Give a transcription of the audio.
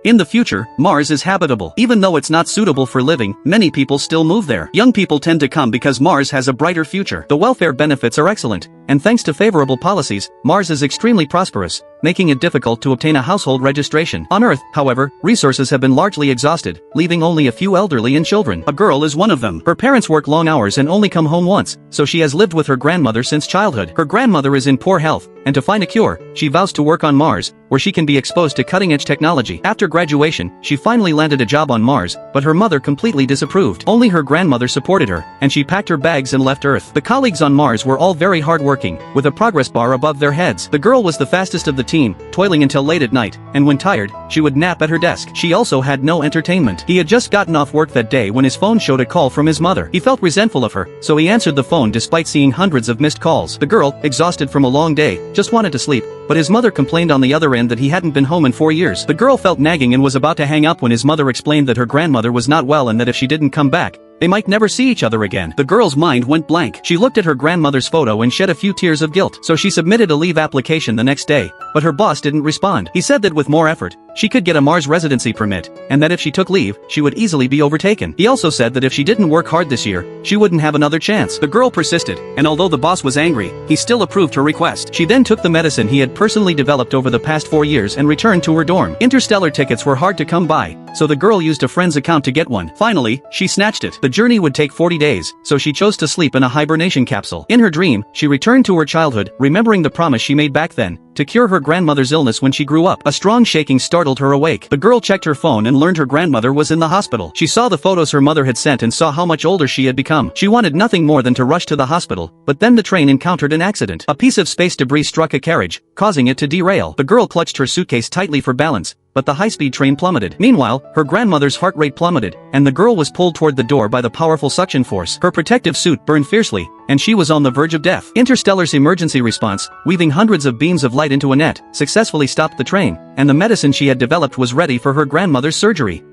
In the future, Mars is habitable. Even though it's not suitable for living, many people still move there. Young people tend to come because Mars has a brighter future. The welfare benefits are excellent, and thanks to favorable policies, Mars is extremely prosperous, making it difficult to obtain a household registration. On Earth, however, resources have been largely exhausted, leaving only a few elderly and children. A girl is one of them. Her parents work long hours and only come home once, so she has lived with her grandmother since childhood. Her grandmother is in poor health, and to find a cure, she vows to work on Mars, where she can be exposed to cutting-edge technology. After graduation, she finally landed a job on Mars, but her mother completely disapproved. Only her grandmother supported her, and she packed her bags and left Earth. The colleagues on Mars were all very hardworking, with a progress bar above their heads. The girl was the fastest of the team, toiling until late at night, and when tired, she would nap at her desk. She also had no entertainment. He had just gotten off work that day when his phone showed a call from his mother. He felt resentful of her, so he answered the phone despite seeing hundreds of missed calls. The girl, exhausted from a long day, just wanted to sleep, but his mother complained on the other end that he hadn't been home in 4 years. The girl felt nagging and was about to hang up when his mother explained that her grandmother was not well and that if she didn't come back, they might never see each other again. The girl's mind went blank. She looked at her grandmother's photo and shed a few tears of guilt. So she submitted a leave application the next day, but her boss didn't respond. He said that with more effort, she could get a Mars residency permit, and that if she took leave, she would easily be overtaken. He also said that if she didn't work hard this year, she wouldn't have another chance. The girl persisted, and although the boss was angry, he still approved her request. She then took the medicine he had personally developed over the past 4 years and returned to her dorm. Interstellar tickets were hard to come by, so the girl used a friend's account to get one. Finally, she snatched it. The journey would take 40 days, so she chose to sleep in a hibernation capsule. In her dream, she returned to her childhood, remembering the promise she made back then, to cure her grandmother's illness when she grew up. A strong shaking startled her awake. The girl checked her phone and learned her grandmother was in the hospital. She saw the photos her mother had sent and saw how much older she had become. She wanted nothing more than to rush to the hospital, but then the train encountered an accident. A piece of space debris struck a carriage, causing it to derail. The girl clutched her suitcase tightly for balance, but the high-speed train plummeted. Meanwhile, her grandmother's heart rate plummeted, and the girl was pulled toward the door by the powerful suction force. Her protective suit burned fiercely, and she was on the verge of death. Interstellar's emergency response, weaving hundreds of beams of light into a net, successfully stopped the train, and the medicine she had developed was ready for her grandmother's surgery.